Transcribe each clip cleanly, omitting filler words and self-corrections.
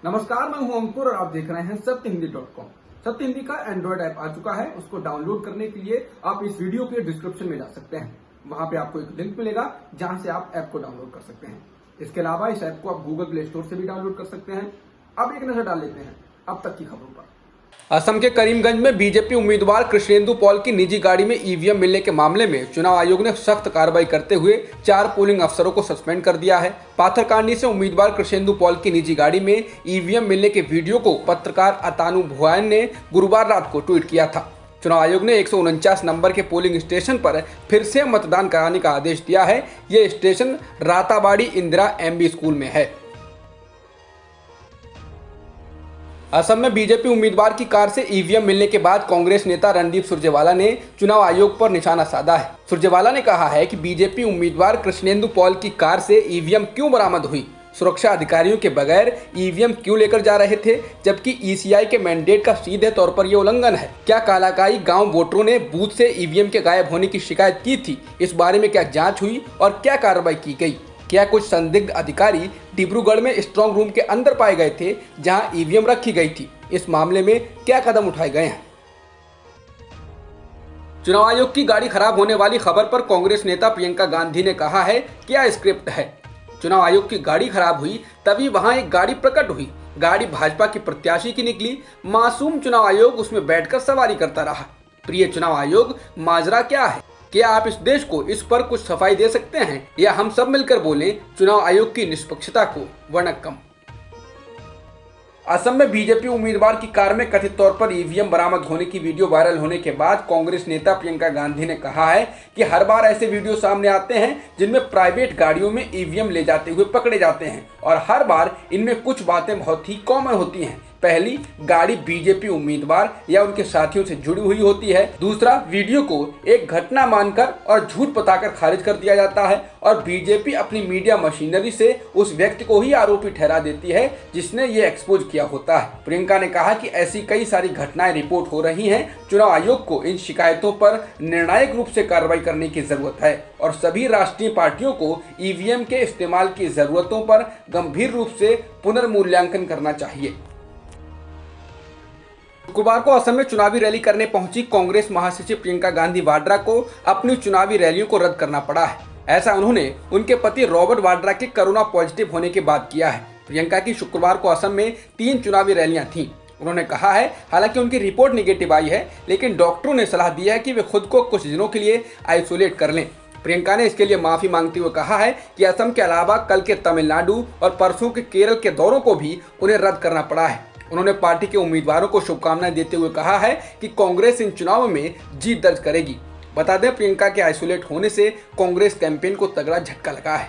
नमस्कार, मैं हूं अंकुर और आप देख रहे हैं सत्यहिंदी.com। सत्य हिंदी का एंड्रॉइड ऐप आ चुका है। उसको डाउनलोड करने के लिए आप इस वीडियो के डिस्क्रिप्शन में जा सकते हैं। वहां पे आपको एक लिंक मिलेगा जहां से आप ऐप को डाउनलोड कर सकते हैं। इसके अलावा इस ऐप को आप गूगल प्ले स्टोर से भी डाउनलोड कर सकते हैं। अब एक नजर डाल लेते हैं अब तक की खबरों पर। असम के करीमगंज में बीजेपी उम्मीदवार कृष्णेंदु पॉल की निजी गाड़ी में ईवीएम मिलने के मामले में चुनाव आयोग ने सख्त कार्रवाई करते हुए 4 पोलिंग अफसरों को सस्पेंड कर दिया है। पाथरकांडी से उम्मीदवार कृष्णेंदु पॉल की निजी गाड़ी में ईवीएम मिलने के वीडियो को पत्रकार अतानु भुआन ने गुरुवार रात को ट्वीट किया था। चुनाव आयोग ने 149 नंबर के पोलिंग स्टेशन पर फिर से मतदान कराने का आदेश दिया है। ये station Ratabari Indira MB school में है। असम में बीजेपी उम्मीदवार की कार से ईवीएम मिलने के बाद कांग्रेस नेता रणदीप सुरजेवाला ने चुनाव आयोग पर निशाना साधा है। सुरजेवाला ने कहा है कि बीजेपी उम्मीदवार कृष्णेंदु पॉल की कार से ईवीएम क्यों बरामद हुई, सुरक्षा अधिकारियों के बगैर ईवीएम क्यों लेकर जा रहे थे, जबकि ईसीआई के मैंडेट का सीधे तौर पर यह उल्लंघन है। क्या कालाकाई गांव वोटरों ने बूथ से ईवीएम के गायब होने की शिकायत की थी? इस बारे में क्या जांच हुई और क्या कार्रवाई की गई? क्या कुछ संदिग्ध अधिकारी डिब्रूगढ़ में स्ट्रांग रूम के अंदर पाए गए थे जहां ईवीएम रखी गई थी? इस मामले में क्या कदम उठाए गए हैं? चुनाव आयोग की गाड़ी खराब होने वाली खबर पर कांग्रेस नेता प्रियंका गांधी ने कहा है कि यह स्क्रिप्ट है। चुनाव आयोग की गाड़ी खराब हुई तभी वहां एक गाड़ी प्रकट हुई। गाड़ी भाजपा की प्रत्याशी की निकली। मासूम चुनाव आयोग उसमें बैठकर सवारी करता रहा। प्रिय चुनाव आयोग, माजरा क्या है? क्या आप इस देश को इस पर कुछ सफाई दे सकते हैं या हम सब मिलकर बोलें चुनाव आयोग की निष्पक्षता को वणक्कम। असम में बीजेपी उम्मीदवार की कार में कथित तौर पर ईवीएम बरामद होने की वीडियो वायरल होने के बाद कांग्रेस नेता प्रियंका गांधी ने कहा है कि हर बार ऐसे वीडियो सामने आते हैं जिनमें प्राइवेट गाड़ियों में ईवीएम ले जाते हुए पकड़े जाते हैं और हर बार इनमें कुछ बातें बहुत ही कॉमन होती हैं। पहली, गाड़ी बीजेपी उम्मीदवार या उनके साथियों से जुड़ी हुई होती है। दूसरा, वीडियो को एक घटना मानकर और झूठ बताकर खारिज कर दिया जाता है और बीजेपी अपनी मीडिया मशीनरी से उस व्यक्ति को ही आरोपी ठहरा देती है जिसने ये एक्सपोज किया होता है। प्रियंका ने कहा कि ऐसी कई सारी घटनाएं रिपोर्ट हो रही हैं। चुनाव आयोग को इन शिकायतों पर निर्णायक रूप से कार्रवाई करने की जरूरत है और सभी राष्ट्रीय पार्टियों को ईवीएम के इस्तेमाल की जरूरतों पर गंभीर रूप से पुनर्मूल्यांकन करना चाहिए। शुक्रवार को असम में चुनावी रैली करने पहुंची कांग्रेस महासचिव प्रियंका गांधी वाड्रा को अपनी चुनावी रैलियों को रद्द करना पड़ा है। ऐसा उन्होंने उनके पति रॉबर्ट वाड्रा के कोरोना पॉजिटिव होने के बाद किया है। प्रियंका की शुक्रवार को असम में 3 चुनावी रैलियां थीं। उन्होंने कहा है हालांकि उनकी रिपोर्ट निगेटिव आई है, लेकिन डॉक्टरों ने सलाह दी है कि वे खुद को कुछ दिनों के लिए आइसोलेट कर लें। प्रियंका ने इसके लिए माफी मांगते हुए कहा है कि असम के अलावा कल के तमिलनाडु और परसों के केरल के दौरों को भी उन्हें रद्द करना पड़ा है। उन्होंने पार्टी के उम्मीदवारों को शुभकामनाएं देते हुए कहा है कि कांग्रेस इन चुनावों में जीत दर्ज करेगी। बता दें, प्रियंका के आइसोलेट होने से कांग्रेस कैंपेन को तगड़ा झटका लगा है।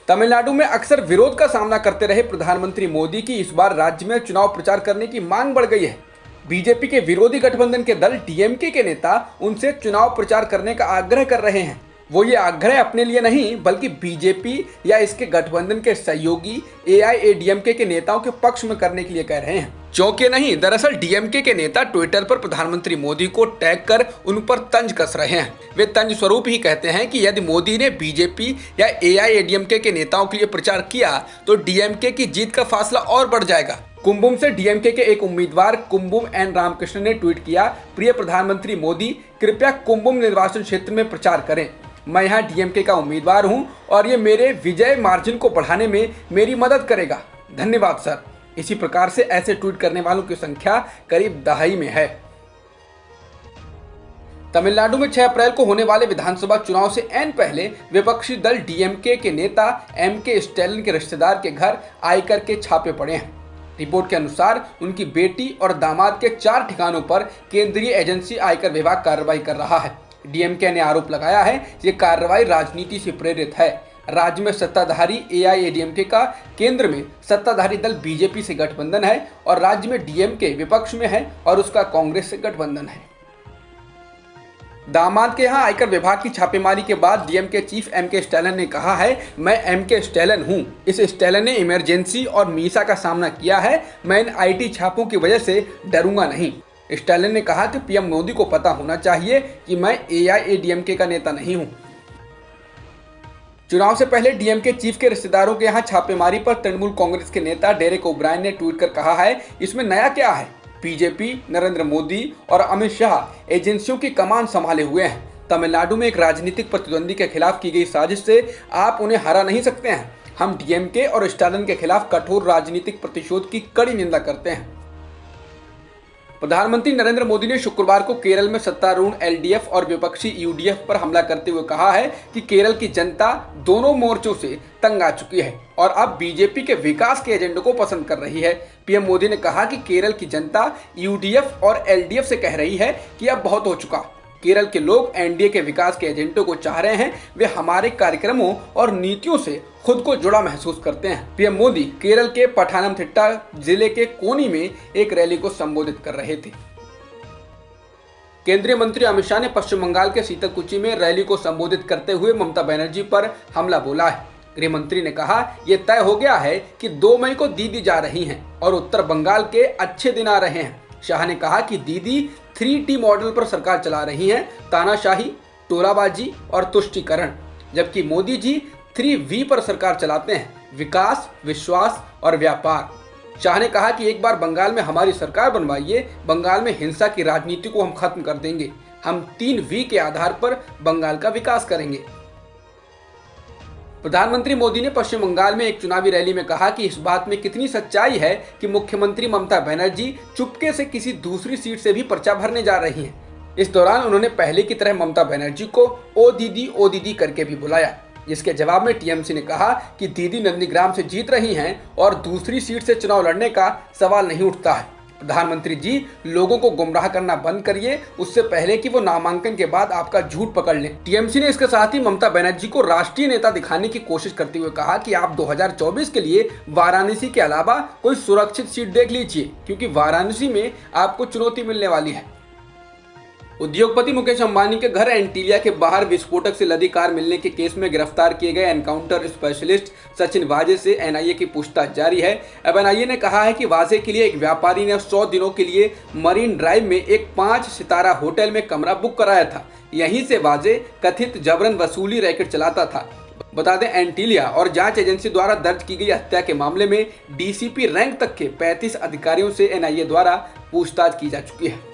तमिलनाडु में अक्सर विरोध का सामना करते रहे प्रधानमंत्री मोदी की इस बार राज्य में चुनाव प्रचार करने की मांग बढ़ गई है। बीजेपी के विरोधी गठबंधन के दल डीएमके के नेता उनसे चुनाव प्रचार करने का आग्रह कर रहे हैं। वो ये आग्रह अपने लिए नहीं बल्कि बीजेपी या इसके गठबंधन के सहयोगी एआईएडीएमके के नेताओं के पक्ष में करने के लिए कह रहे हैं। चौंके नहीं, दरअसल डीएमके के नेता ट्विटर पर प्रधानमंत्री मोदी को टैग कर उन पर तंज कस रहे हैं। वे तंज स्वरूप ही कहते हैं कि यदि मोदी ने बीजेपी या एआईएडीएमके के नेताओं के लिए प्रचार किया तो डीएमके की जीत का फासला और बढ़ जाएगा। कुंभुम से डीएमके के एक उम्मीदवार कुंभुम एन रामकृष्ण ने ट्वीट किया, प्रिय प्रधानमंत्री मोदी, कृपया कुंभुम निर्वाचन क्षेत्र में प्रचार करें। मैं यहाँ डीएमके का उम्मीदवार हूँ और ये मेरे विजय मार्जिन को बढ़ाने में मेरी मदद करेगा। धन्यवाद सर। इसी प्रकार से ऐसे ट्वीट करने वालों की संख्या करीब दहाई में है। तमिलनाडु में 6 अप्रैल को होने वाले विधानसभा चुनाव से ऐन पहले विपक्षी दल डीएमके के नेता एमके स्टैलिन के रिश्तेदार के घर आयकर के छापे पड़े हैं। रिपोर्ट के अनुसार उनकी बेटी और दामाद के 4 ठिकानों पर केंद्रीय एजेंसी आयकर विभाग कार्रवाई कर रहा है। डीएमके ने आरोप लगाया है ये कार्रवाई राजनीति से प्रेरित है। राज्य में सत्ताधारी एआईएडीएमके का केंद्र में सत्ताधारी दल बीजेपी से गठबंधन है और राज्य में डीएमके विपक्ष में है और उसका कांग्रेस से गठबंधन है। दामाद के यहाँ आयकर विभाग की छापेमारी के बाद डीएमके चीफ एमके स्टैलिन ने कहा है, मैं एमके स्टैलिन हूँ। इस स्टैलिन ने इमरजेंसी और मीसा का सामना किया है। मैं इन आईटी छापों की वजह से डरूंगा नहीं। स्टैलिन ने कहा कि पीएम मोदी को पता होना चाहिए कि मैं एआईएडीएमके का नेता नहीं हूं। चुनाव से पहले डीएमके चीफ के रिश्तेदारों के यहां छापेमारी पर तृणमूल कांग्रेस के नेता डेरेक ओब्रायन ने ट्वीट कर कहा है, इसमें नया क्या है। बीजेपी, नरेंद्र मोदी और अमित शाह एजेंसियों की कमान संभाले हुए हैं। तमिलनाडु में एक राजनीतिक प्रतिद्वंदी के खिलाफ की गई साजिश से आप उन्हें हरा नहीं सकते हैं। हम डीएमके और स्टालिन के खिलाफ कठोर राजनीतिक प्रतिशोध की कड़ी निंदा करते हैं। प्रधानमंत्री नरेंद्र मोदी ने शुक्रवार को केरल में सत्तारूढ़ एलडीएफ और विपक्षी यूडीएफ पर हमला करते हुए कहा है कि केरल की जनता दोनों मोर्चों से तंग आ चुकी है और अब बीजेपी के विकास के एजेंडे को पसंद कर रही है। पीएम मोदी ने कहा कि केरल की जनता यूडीएफ और एलडीएफ से कह रही है कि अब बहुत हो चुका। केरल के लोग एनडीए के विकास के एजेंडे को चाह रहे हैं। वे हमारे कार्यक्रमों और नीतियों से खुद को जुड़ा महसूस करते हैं। पीएम मोदी केरल के पठानमथिट्टा जिले के कोनी में एक रैली को संबोधित कर रहे थे। केंद्रीय मंत्री अमित शाह ने पश्चिम बंगाल के सीताकुची में रैली को संबोधित करते हुए ममता बनर्जी पर हमला बोला है। गृह मंत्री ने कहा, यह तय हो गया है कि 2 मई को दीदी जा रही हैं और उत्तर बंगाल के अच्छे दिन आ रहे हैं। शाह ने कहा कि दीदी 3T मॉडल पर सरकार चला रही हैं, तानाशाही, टोलाबाजी और तुष्टीकरण, जबकि मोदी जी 3V पर सरकार चलाते हैं, विकास, विश्वास और व्यापार। शाह ने कहा कि एक बार बंगाल में हमारी सरकार बनवाइए, बंगाल में हिंसा की राजनीति को हम खत्म कर देंगे। हम 3V के आधार पर बंगाल का विकास करेंगे। प्रधानमंत्री मोदी ने पश्चिम बंगाल में एक चुनावी रैली में कहा कि इस बात में कितनी सच्चाई है कि मुख्यमंत्री ममता बनर्जी चुपके से किसी दूसरी सीट से भी पर्चा भरने जा रही हैं। इस दौरान उन्होंने पहले की तरह ममता बनर्जी को ओ दीदी करके भी बुलाया, जिसके जवाब में टीएमसी ने कहा कि दीदी नंदीग्राम से जीत रही हैं और दूसरी सीट से चुनाव लड़ने का सवाल नहीं उठता है। प्रधानमंत्री जी, लोगों को गुमराह करना बंद करिए, उससे पहले कि वो नामांकन के बाद आपका झूठ पकड़ लें। टीएमसी ने इसके साथ ही ममता बनर्जी को राष्ट्रीय नेता दिखाने की कोशिश करते हुए कहा कि आप 2024 के लिए वाराणसी के अलावा कोई सुरक्षित सीट देख लीजिए, क्योंकि वाराणसी में आपको चुनौती मिलने वाली है। उद्योगपति मुकेश अंबानी के घर एंटीलिया के बाहर विस्फोटक से लदी कार मिलने के केस में गिरफ्तार किए गए एनकाउंटर स्पेशलिस्ट सचिन वाजे से एनआईए की पूछताछ जारी है। अब एनआईए ने कहा है कि वाजे के लिए एक व्यापारी ने 100 दिनों के लिए मरीन ड्राइव में एक 5 सितारा होटल में कमरा बुक कराया था। यहीं से वाजे कथित जबरन वसूली रैकेट चलाता था। बता दें, एंटीलिया और जांच एजेंसी द्वारा दर्ज की गई हत्या के मामले में डीसीपी रैंक तक के 35 अधिकारियों से एनआईए द्वारा पूछताछ की जा चुकी है।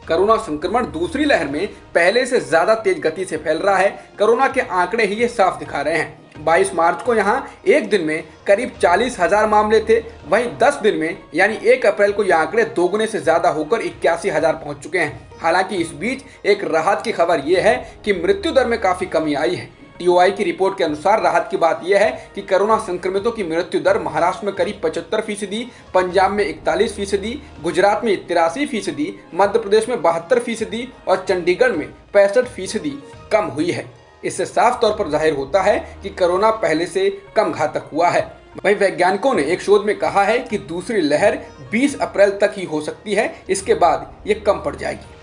कोरोना संक्रमण दूसरी लहर में पहले से ज्यादा तेज गति से फैल रहा है। कोरोना के आंकड़े ही ये साफ दिखा रहे हैं। 22 मार्च को यहां एक दिन में करीब 40,000 मामले थे, वहीं 10 दिन में यानी 1 अप्रैल को ये आंकड़े दोगुने से ज्यादा होकर 81,000 पहुंच चुके हैं। हालांकि इस बीच एक राहत की खबर ये है कि मृत्यु दर में काफी कमी आई है। टीओआई की रिपोर्ट के अनुसार राहत की बात यह है कि कोरोना संक्रमितों की मृत्यु दर महाराष्ट्र में करीब 75%, पंजाब में 41%, गुजरात में 83%, मध्य प्रदेश में 72% और चंडीगढ़ में 65% कम हुई है। इससे साफ तौर पर जाहिर होता है कि कोरोना पहले से कम घातक हुआ है। वहीं वैज्ञानिकों ने एक शोध में कहा है कि दूसरी लहर 20 अप्रैल तक ही हो सकती है, इसके बाद ये कम पड़ जाएगी।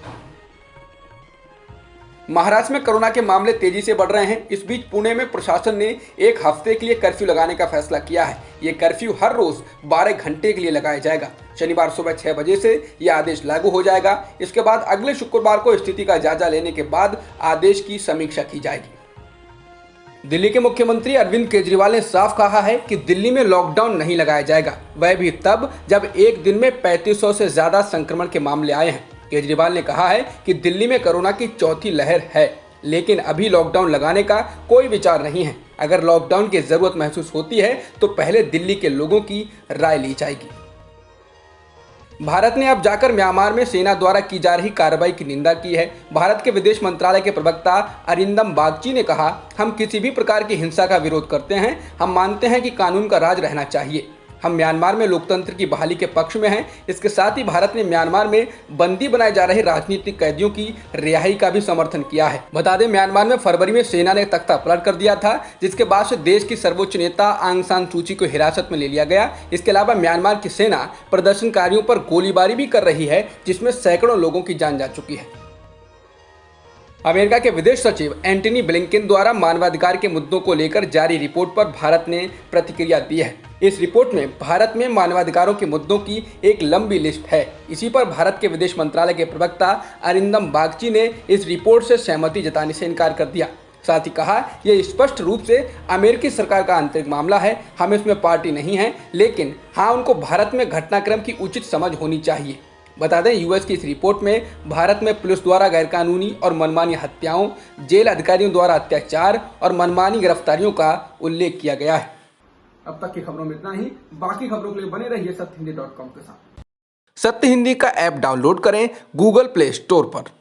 महाराष्ट्र में कोरोना के मामले तेजी से बढ़ रहे हैं। इस बीच पुणे में प्रशासन ने 1 हफ्ते के लिए कर्फ्यू लगाने का फैसला किया है। ये कर्फ्यू हर रोज 12 घंटे के लिए लगाया जाएगा। शनिवार सुबह 6 बजे से यह आदेश लागू हो जाएगा। इसके बाद अगले शुक्रवार को स्थिति का जायजा लेने के बाद आदेश की समीक्षा की जाएगी। दिल्ली के मुख्यमंत्री अरविंद केजरीवाल ने साफ कहा है कि दिल्ली में लॉकडाउन नहीं लगाया जाएगा, वह भी तब जब एक दिन में 3500 से ज्यादा संक्रमण के मामले आए हैं। केजरीवाल ने कहा है कि दिल्ली में कोरोना की चौथी लहर है, लेकिन अभी लॉकडाउन लगाने का कोई विचार नहीं है। अगर लॉकडाउन की जरूरत महसूस होती है तो पहले दिल्ली के लोगों की राय ली जाएगी। भारत ने अब जाकर म्यांमार में सेना द्वारा की जा रही कार्रवाई की निंदा की है। भारत के विदेश मंत्रालय के प्रवक्ता अरिंदम बागची ने कहा, हम किसी भी प्रकार की हिंसा का विरोध करते हैं। हम मानते हैं कि कानून का राज रहना चाहिए। हम म्यांमार में लोकतंत्र की बहाली के पक्ष में हैं। इसके साथ ही भारत ने म्यांमार में बंदी बनाए जा रहे राजनीतिक कैदियों की रिहाई का भी समर्थन किया है। बता दें, म्यांमार में फरवरी में सेना ने तख्ता पलट कर दिया था, जिसके बाद से देश की सर्वोच्च नेता आंग सान सूची को हिरासत में ले लिया गया। इसके अलावा म्यांमार की सेना प्रदर्शनकारियों पर गोलीबारी भी कर रही है, जिसमें सैकड़ों लोगों की जान जा चुकी है। अमेरिका के विदेश सचिव एंटनी ब्लिंकेन द्वारा मानवाधिकार के मुद्दों को लेकर जारी रिपोर्ट पर भारत ने प्रतिक्रिया दी है। इस रिपोर्ट में भारत में मानवाधिकारों के मुद्दों की एक लंबी लिस्ट है। इसी पर भारत के विदेश मंत्रालय के प्रवक्ता अरिंदम बागची ने इस रिपोर्ट से सहमति जताने से इनकार कर दिया। साथ ही कहा, यह स्पष्ट रूप से अमेरिकी सरकार का आंतरिक मामला है, हम इसमें पार्टी नहीं हैं, लेकिन हाँ, उनको भारत में घटनाक्रम की उचित समझ होनी चाहिए। बता दें, यूएस की इस रिपोर्ट में भारत में पुलिस द्वारा गैरकानूनी और मनमानी हत्याओं, जेल अधिकारियों द्वारा अत्याचार और मनमानी गिरफ्तारियों का उल्लेख किया गया है। अब तक की खबरों में इतना ही। बाकी खबरों के लिए बने रहिए सत्यहिंदी.com के साथ। सत्य हिंदी का ऐप डाउनलोड करें गूगल प्ले स्टोर पर।